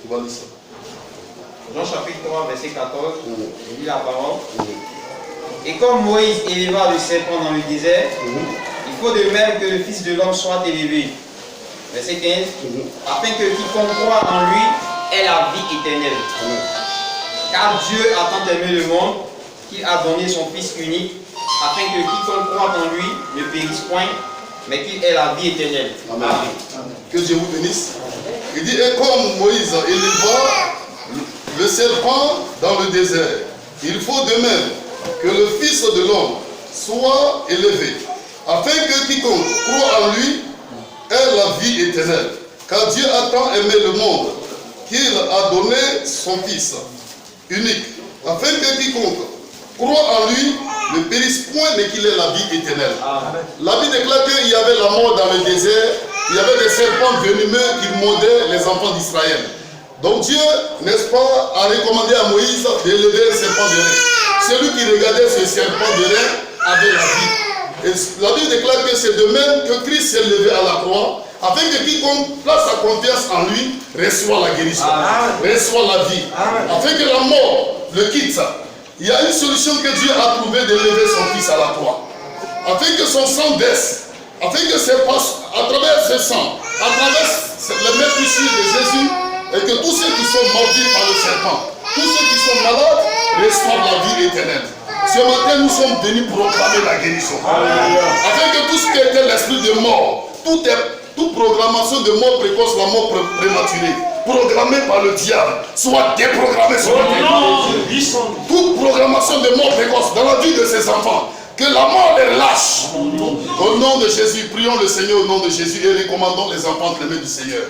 Jean chapitre 3, verset 14, je lis la parole. Et comme Moïse éleva le serpent dans le désert, il faut de même que le Fils de l'homme soit élevé. Verset 15, afin que quiconque croit en lui ait la vie éternelle. Car Dieu a tant aimé le monde qu'il a donné son Fils unique, afin que quiconque croit en lui ne périsse point, mais qu'il ait la vie éternelle. Amen. Que Dieu vous bénisse. Il dit, et comme Moïse éleva le serpent dans le désert, il faut de même que le Fils de l'homme soit élevé, afin que quiconque croit en lui ait la vie éternelle. Car Dieu a tant aimé le monde qu'il a donné son Fils unique, afin que quiconque croit en lui ne périsse point, mais qu'il ait la vie éternelle. Amen. La Bible déclare qu'il y avait la mort dans le désert, il y avait des serpents venimeux qui mordaient les enfants d'Israël. Donc Dieu, n'est-ce pas, a recommandé à Moïse d'élever un serpent de rein. Celui qui regardait ce serpent de rein avait la vie. Et la Bible déclare que c'est de même que Christ s'est levé à la croix, afin que quiconque place sa confiance en lui reçoit la guérison, reçoit la vie, afin que la mort le quitte. Il y a une solution que Dieu a trouvée d'élever son Fils à la croix, afin que son sang baisse, afin que à travers ce sang, à travers le meurtrissure de Jésus, et que tous ceux qui sont mordus par le serpent, tous ceux qui sont malades, reçoivent la vie éternelle. Ce matin, nous sommes venus proclamer la guérison. Afin que tout ce qui était l'esprit de mort, toute programmation de mort précoce, la mort prématurée, programmée par le diable, soit déprogrammée sur le terrain. Toute programmation de mort précoce dans la vie de ses enfants, que la mort les lâche. Au nom de Jésus, prions le Seigneur au nom de Jésus et recommandons les enfants entre les mains du Seigneur.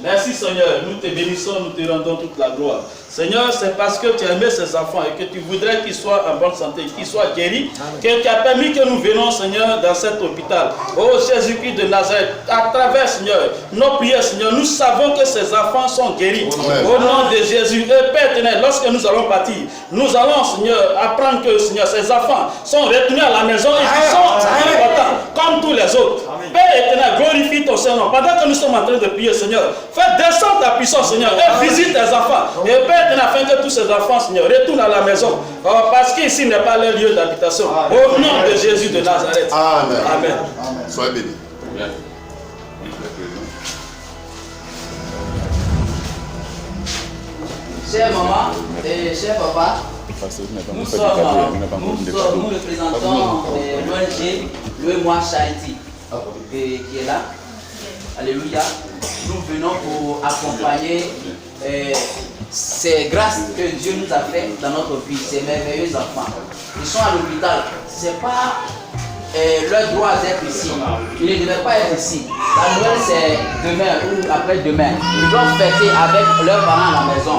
Merci Seigneur, nous te bénissons, nous te rendons toute la gloire. Seigneur, c'est parce que tu as aimé ces enfants et que tu voudrais qu'ils soient en bonne santé, qu'ils soient guéris, que tu as permis que nous venons, Seigneur, dans cet hôpital. Oh Jésus-Christ de Nazareth, à travers, Seigneur, nos prières, Seigneur, nous savons que ces enfants sont guéris. Amen. Au nom de Jésus, et Père éternel, lorsque nous allons partir, nous allons, Seigneur, apprendre que, Seigneur, ces enfants sont retournés à la maison et qu'ils sont importants, comme tous les autres. Père éternel, glorifie ton Seigneur. Pendant que nous sommes en train de prier, Seigneur, fais descendre ta puissance, Seigneur, et visite tes enfants. Et Père maintenant afin que tous ces enfants, Seigneur, retournent à la maison. Parce qu'ici n'est pas leur lieu d'habitation. Au nom de Jésus de Nazareth. Amen. Amen. Soyez bénis. Chère maman et cher papa, nous représentons l'ONG Louez-moi Charity qui est là. Alléluia. Nous venons pour accompagner ces grâces que Dieu nous a fait dans notre vie, ces merveilleux enfants. Ils sont à l'hôpital. Ce n'est pas leur droit d'être ici. Ils ne devaient pas être ici. La Noël, c'est demain ou après-demain. Ils doivent fêter avec leurs parents à la maison.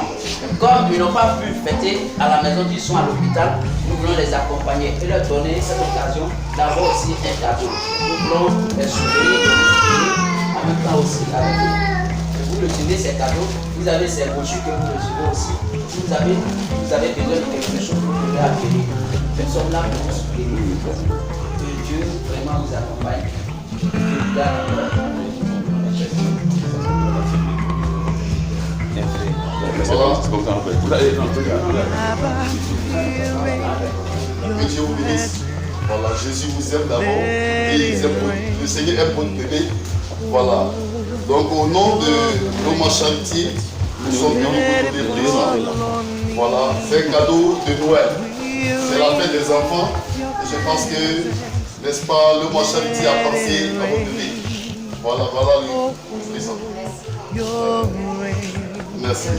Comme ils n'ont pas pu fêter à la maison, ils sont à l'hôpital, nous voulons les accompagner et leur donner cette occasion d'avoir aussi un cadeau. Nous voulons les soutenir en même temps aussi avec eux. Vous recevez ces cadeaux, vous avez ces brochures que vous recevez aussi. Vous avez besoin de quelque chose, vous pouvez acquérir. Nous sommes là pour vous soutenir. Que Dieu vraiment vous accompagne. Que Dieu vous bénisse. Voilà, Jésus vous aime d'abord et le Seigneur est pour nous aider. Voilà. Donc au nom de Louez-moi Charity, nous sommes venus pour donner présent. Voilà, c'est un cadeau de Noël. C'est la fête des enfants. Et je pense que, n'est-ce pas, Louez-moi Charity a pensé à votre vie. Voilà, voilà le présent. Merci.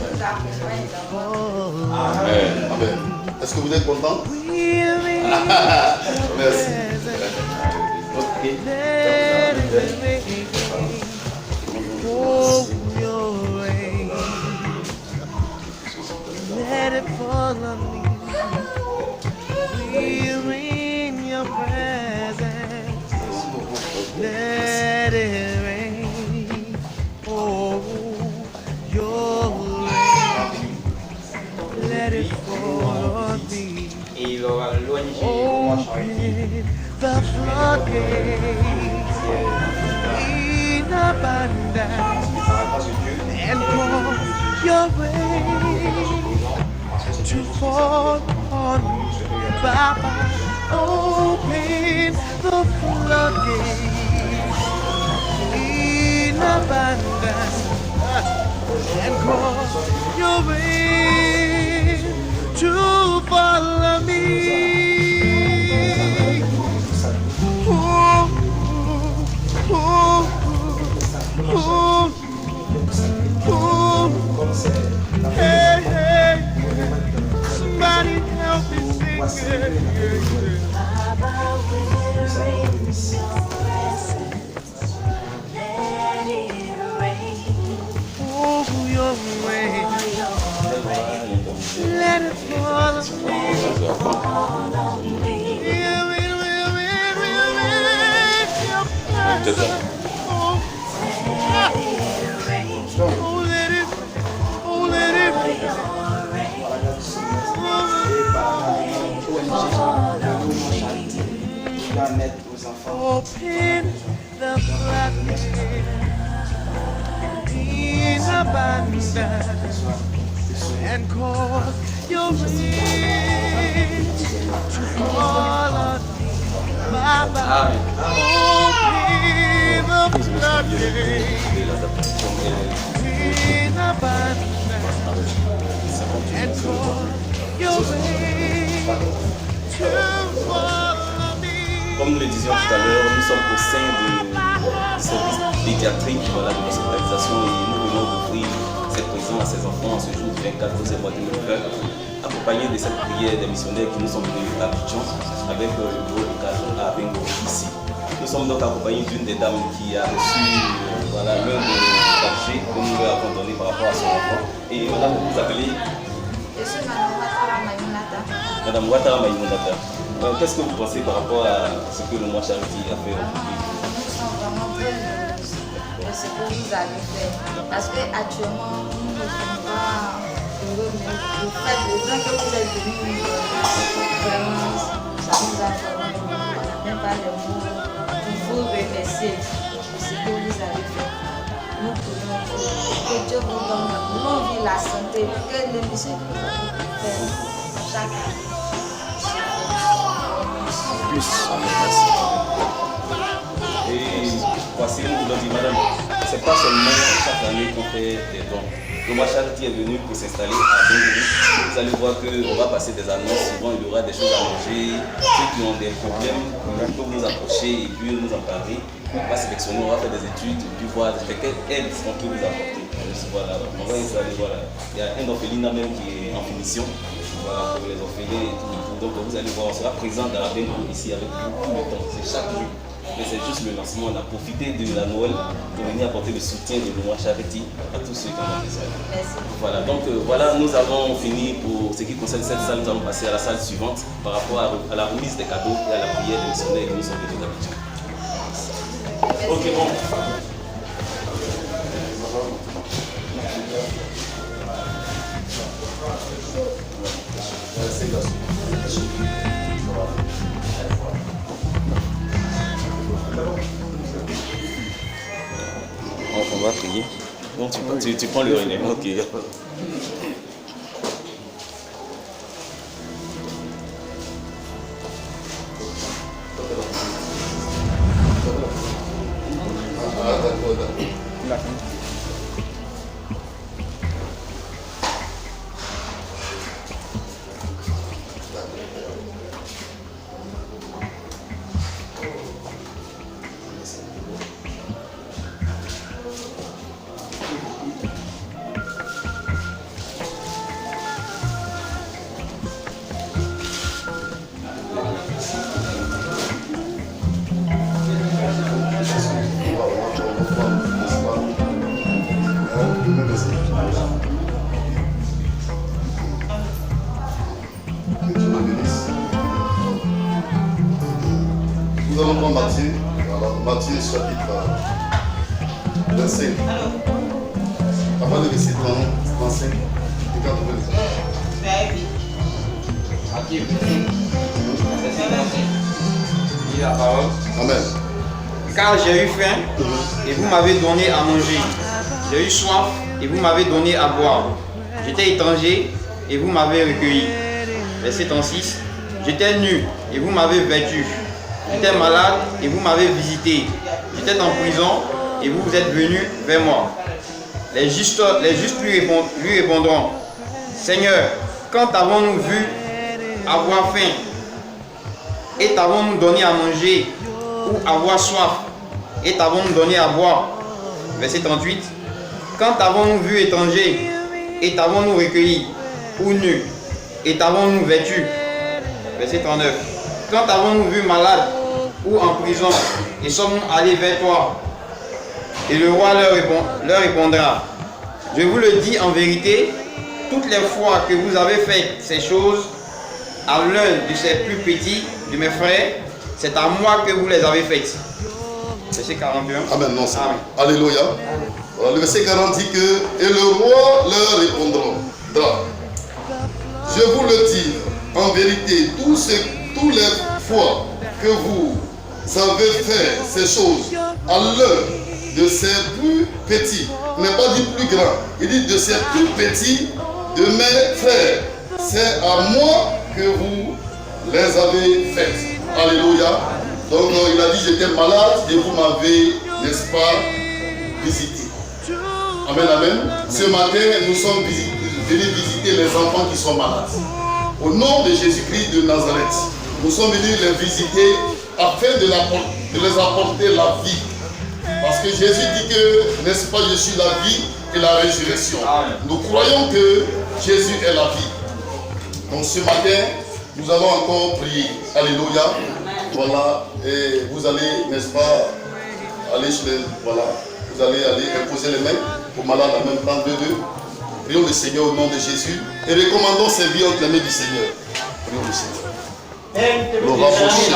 Amen. Amen. Est-ce que vous êtes content? Merci. Okay. Let it fall on me. We're in your presence. Let it rain. Oh, your rain. Let it fall on me. Et l'ONG Louez-moi Charity. The floodgates in abundance and pour your rain to fall on me. Baba, open the floodgates in abundance and cause your rain to fall on me. Hey, hey, somebody help me sing it. Baba, we're in your presence. Let it rain. Oh, your rain. Let it fall on me. Open the floodgates in abundance and cause your rain to fall on me. Baba, open the floodgates in abundance and cause your rain to fall on me. Comme nous le disions tout à l'heure, nous sommes au sein du service pédiatrique de l'hospitalisation et nous venons d'ouvrir cette prison à ces enfants en ce jour du 24 février 2020, accompagnés de cette prière des missionnaires qui nous sont venus à Abidjan avec le bureau local à Bengo ici. Nous sommes donc accompagnés d'une des dames qui a reçu l'un des cachets que nous lui avons donné par rapport à son enfant. Et madame, vous vous appelez? Je suis Madame Ouattara Maïmounata. Madame Ouattara Maïmounata. Qu'est-ce que vous pensez par rapport à ce que le Louez-moi Charity a fait aujourd'hui? Nous sommes vraiment heureux de ce que vous avez fait. Parce qu'actuellement, nous ne sommes pas heureux, mais le fait que vous êtes venus nous donner, vraiment, ça nous a formé. On n'a même pas les mots pour vous remercier de ce que vous avez fait. nous prions Dieu. Que Dieu vous donne longue vie, la santé, que l'émission que vous avez fait chaque année. Plus. Merci. Et voici, nous voulons dire, madame, c'est pas seulement chaque année qu'on fait des dons. Le mois Charity est venu pour s'installer à Bengou. Vous allez voir qu'on va passer des annonces. Souvent, il y aura des choses à manger. Ceux qui ont des problèmes peuvent nous approcher et puis nous en parler. On va sélectionner, on va faire des études et puis voir quelle aide on peut vous apporter. Voilà, on va installer, voilà. Il y a un orphelinat même qui est en finition. Voilà, pour les orphelins et tout. Donc vous allez voir, on sera présent dans la Bengou ici avec vous tout le temps. C'est chaque jour. Mais c'est juste le lancement. On a profité de la Noël pour venir apporter le soutien de Noah Charity à tous ceux qui en ont besoin. Voilà, donc voilà, nous avons fini pour ce qui concerne cette salle. Nous allons passer à la salle suivante par rapport à la remise des cadeaux et à la prière des missionnaires qui nous sont venus d'habitude. Ok, bon. On va prier. Donc tu prends le relais. Ok. Nous allons prendre Matthieu, alors Matthieu chapitre 25. Avant le verset 35, et 80. Dis la parole. Amen. Car j'ai eu faim et vous m'avez donné à manger. J'ai eu soif et vous m'avez donné à boire. J'étais étranger et vous m'avez recueilli. Verset 36. J'étais nu et vous m'avez vêtu. J'étais malade et vous m'avez visité. J'étais en prison et vous êtes venus vers moi. Les justes lui répondront, Seigneur, quand avons-nous vu avoir faim et t'avons-nous donné à manger ou avoir soif et t'avons-nous donné à boire? Verset 38. Quand avons-nous vu étranger et t'avons-nous recueilli ou nu et t'avons-nous vêtu? Verset 39. Quand avons-nous vu malade ou en prison et sommes-nous allés vers toi? Et le roi leur répondra, je vous le dis en vérité, toutes les fois que vous avez fait ces choses à l'un de ces plus petits de mes frères, c'est à moi que vous les avez faites. Verset 41. Amen. Non, c'est bon. Alléluia. Voilà, le verset 40 dit que, et le roi leur répondra, je vous le dis en vérité, tous les fois que vous avez fait ces choses à l'un de ces plus petits, il n'a pas dit plus grand, il dit de ces plus petits de mes frères, c'est à moi que vous les avez faites. Alléluia. Donc il a dit j'étais malade et vous m'avez, n'est-ce pas, visité. Amen, amen. Ce matin, nous sommes venus visiter les enfants qui sont malades. Au nom de Jésus-Christ de Nazareth, nous sommes venus les visiter afin de les apporter la vie. Parce que Jésus dit que, n'est-ce pas, je suis la vie et la résurrection. Nous croyons que Jésus est la vie. Donc ce matin, nous allons encore prier. Alléluia. Voilà. Et vous allez, n'est-ce pas, aller sur les... Voilà. Vous allez aller imposer les mains aux malades en même temps, deux. Prions le Seigneur au nom de Jésus. Et recommandons ces vies entre les mains du Seigneur. Prions le Seigneur. Au nom de Jésus.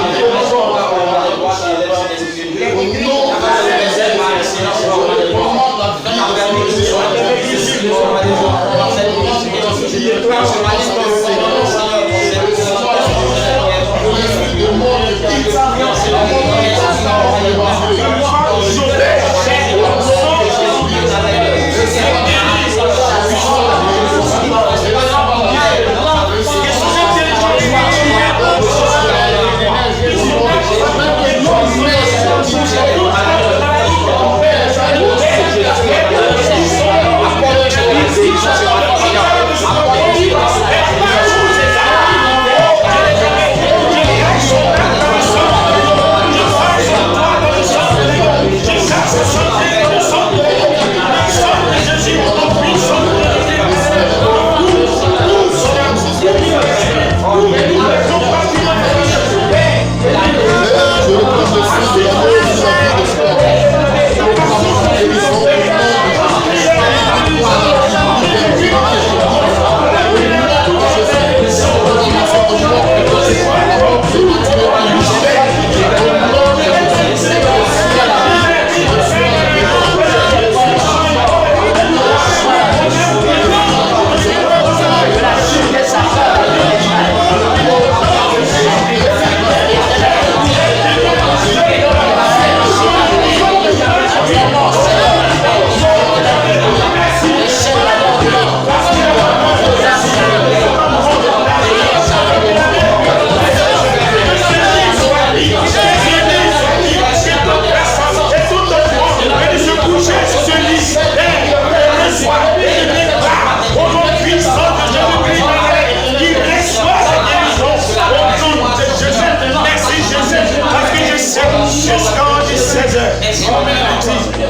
désert.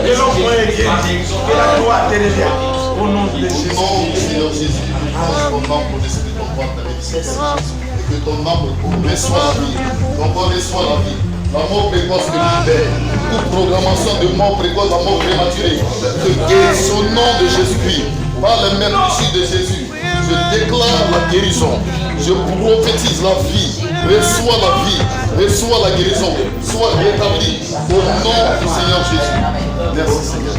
Que l'on pourrait guérir. Que la gloire t'élève. Au nom de Jésus. Au nom du Seigneur Jésus, ton âme pour l'esprit de ton corps, ta vie, et que ton âme reçoit la vie, ton corps reçoit la vie. La mort précoce te libère. Toute programmation de mort précoce, la mort prématurée, te guérit au nom de Jésus-Christ. Par le même issu de Jésus, je déclare la guérison. Je prophétise la vie. Reçois la vie. Reçois la guérison. Sois rétabli au nom du Seigneur Jésus. Merci Seigneur.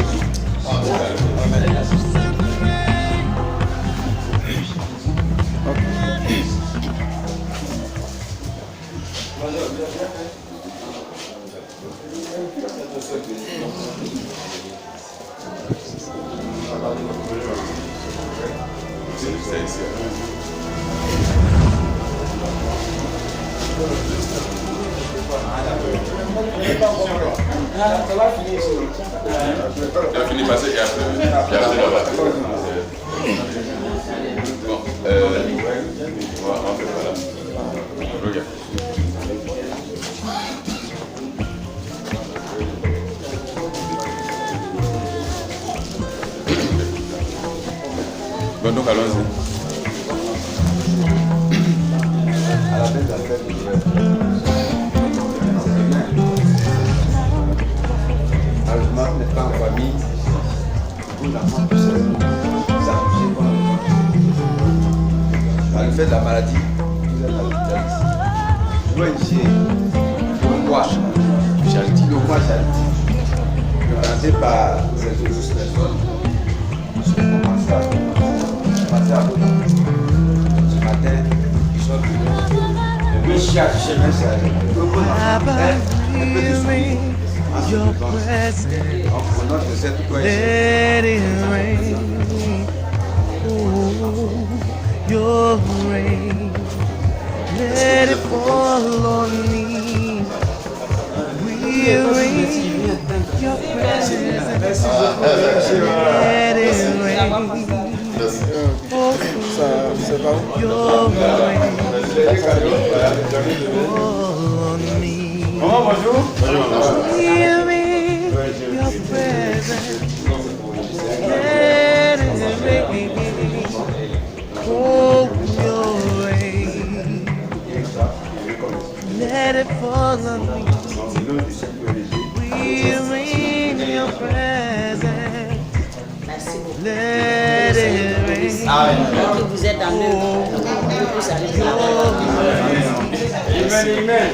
Tu as fini de passer et après, bon, on fait voilà. Regarde. Bon, donc allons-y. À la fin de la fête, Alma n'est pas en famille, tout l'enfant puisse s'accoucher pendant le fait de la maladie, vous êtes à l'hôpital ici. L'ONG, le mois Charity, représenté par ces deux personnes, sont commencés à voter. Ce matin, ils sont venus. Le chaque chemin, c'est un peu Your presence, let it rain. Oh, your rain, let it fall on me. We rain, your presence, let it rain. Oh, your rain, fall on me. Bonjour. Hear me, your presence, let it rain. Oh, your rain, let it fall on me. We're in your presence, let it rain. Que vous êtes dans le vous allez Amen.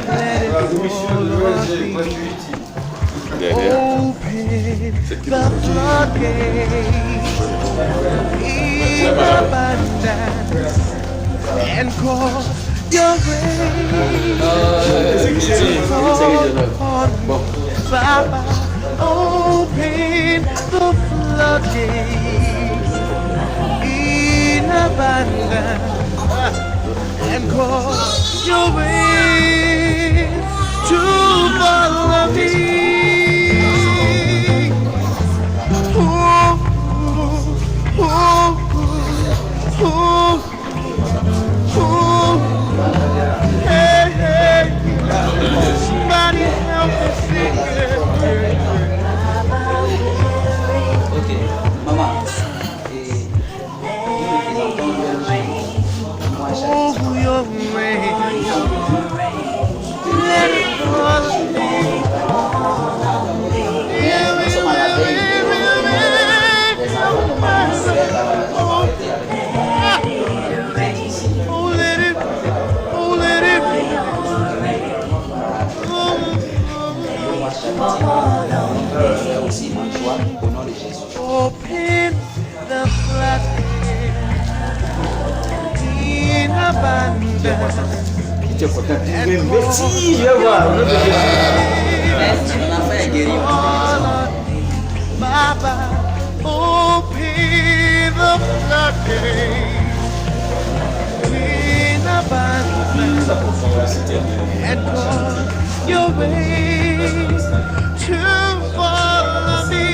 Open the floodgates in abundance and call your rain. Baba, open the floodgates in abundance and cause your rain to follow me. Oh, oh, oh, oh, oh. Hey, hey, somebody help me sing it. Ok, maman. Oh, your rain, let it fall on me. Oh, let it, oh, let it open the floodgates in abundance. Baba, open the floodgates in abundance and cause your ways to follow me.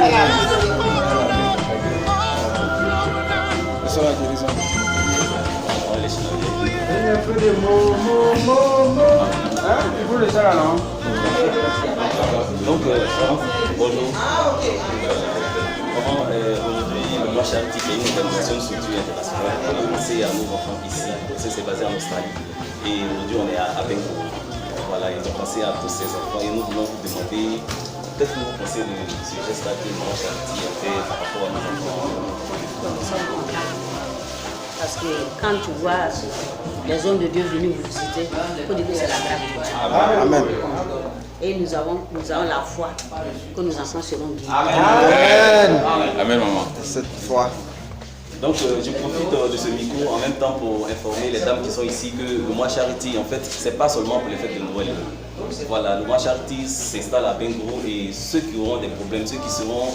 Donc, bonjour. Aujourd'hui, le mois Charity est une organisation de structure internationale qui a commencé à nos enfants ici. C'est basé en Australie. Et aujourd'hui, on est à Bengo. Voilà, ils ont pensé à tous ces enfants et nous voulons vous demander qu'est-ce que vous pensez de ce geste-là que le mois Charity a fait par rapport à nos enfants. Parce que quand tu vois les hommes de Dieu venus vous visiter, il faut dire que c'est la grâce. Amen. Et nous avons la foi que nos enfants seront guidés. Amen. Amen, maman. Cette fois. Donc je profite de ce micro en même temps pour informer les dames qui sont ici que le mois Charity, en fait, c'est pas seulement pour les fêtes de Noël. Voilà, le mois Charity s'installe à Bengo et ceux qui auront des problèmes, ceux qui seront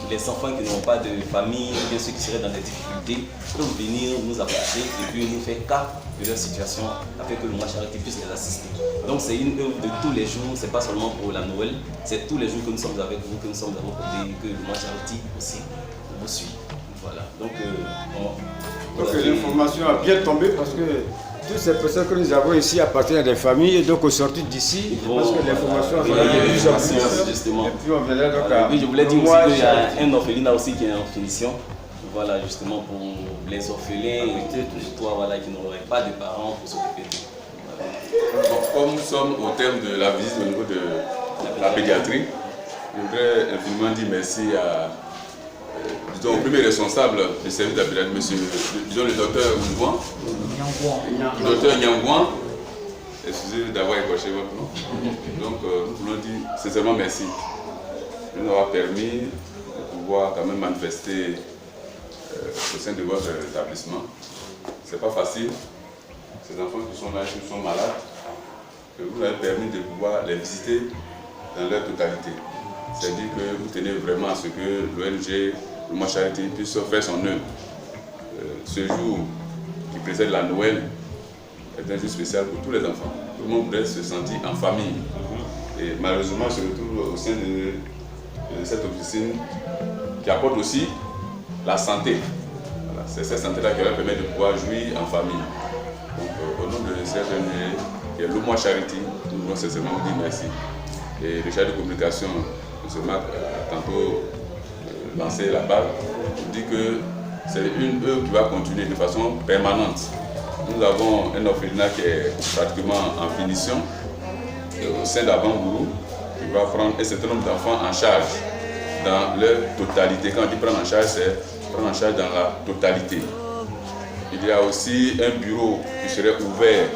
les enfants qui n'auront pas de famille, ou bien ceux qui seraient dans des difficultés, peuvent venir nous approcher et puis nous faire cas de leur situation afin que le mois Charity puisse les assister. Donc c'est une œuvre de tous les jours, c'est pas seulement pour la Noël, c'est tous les jours que nous sommes avec vous, que nous sommes à vos côtés, que le mois Charity aussi vous suit. Voilà, donc l'information a bien tombé parce que toutes ces personnes que nous avons ici appartiennent à des familles et donc au sortir d'ici, parce que l'information a été justement. Et puis on viendra donc à... Oui, je voulais dire aussi qu'il y a un orphelinat aussi qui est en finition. Voilà, justement pour les orphelins et tout toi voilà, qui n'auraient pas de parents pour s'occuper d'eux. Voilà. Donc, comme nous sommes au terme de la visite au niveau de la pédiatrie, je voudrais infiniment dire merci à disons, au premier responsable du service de la pédiatrie, monsieur, disons le docteur Nyangouan. Le docteur Nyangouan, excusez d'avoir écorché votre nom. Donc nous voulons dire sincèrement merci. Il nous aura permis de pouvoir quand même manifester au sein de votre établissement. C'est pas facile. Ces enfants qui sont là, qui sont malades, que vous avez permis de pouvoir les visiter dans leur totalité. C'est-à-dire que vous tenez vraiment à ce que l'ONG, le mois Charity, puisse faire son œuvre. Ce jour qui précède la Noël est un jour spécial pour tous les enfants. Tout le monde voudrait se sentir en famille. Et malheureusement, on se retrouve au sein de cette officine qui apporte aussi la santé. Voilà, c'est cette santé-là qui leur permet de pouvoir jouir en famille. Donc, au nom de cette ONG, qui est le mois Charity, nous voulons sincèrement vous dire merci. Et le chargé de communication, M. Marc, a tantôt lancé la balle pour dire que c'est une œuvre qui va continuer de façon permanente. Nous avons un orphelinat qui est pratiquement en finition au sein d'Abangourou, qui va prendre un certain nombre d'enfants en charge dans leur totalité. Quand on dit prendre en charge, c'est prendre en charge dans la totalité. Il y a aussi un bureau qui serait ouvert,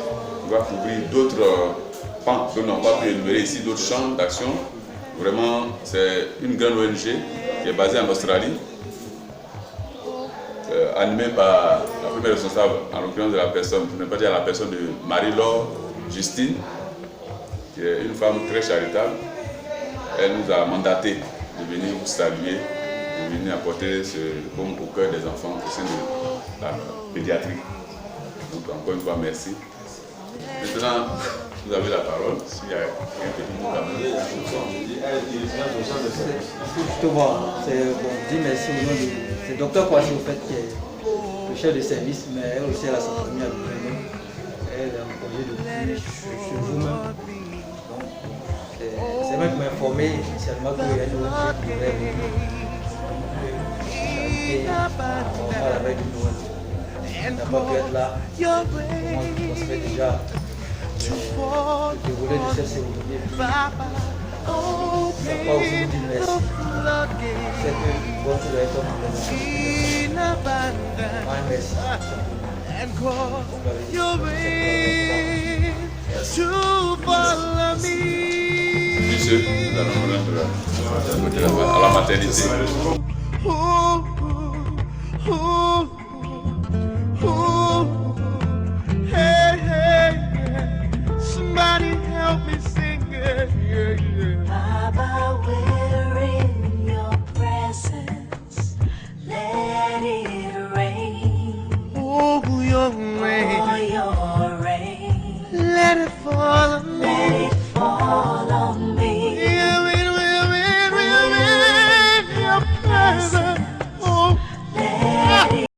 qui va couvrir d'autres pans que nous n'avons pas pu énumérer ici, d'autres champs d'action. Vraiment, c'est une grande ONG qui est basée en Australie, animée par la première responsable, en l'occurrence de la personne, pour ne pas dire la personne de Marie-Laure Justine, qui est une femme très charitable. Elle nous a mandaté de venir vous saluer, de venir apporter ce baume au cœur des enfants au sein de la pédiatrie. Donc encore une fois, merci. Maintenant, vous avez la parole. S'il y a un petit mot à dire. Justement, je dis merci au nom de Dr Kwasi, au fait, qui est le chef de service, mais elle aussi elle a sa famille à Gouvernement. Elle est en congé depuis chez vous-même. C'est moi qui m'a informé initialement qu'il y a une ONG qui devrait venir. On va avec une ONG. Elle n'a pas pu être là. On se fait déjà le déroulé de cette cérémonie. Je ne pas aussi vous dire merci. C'est que bon, tu dois être Monsieur, nous allons rendre à la maternité.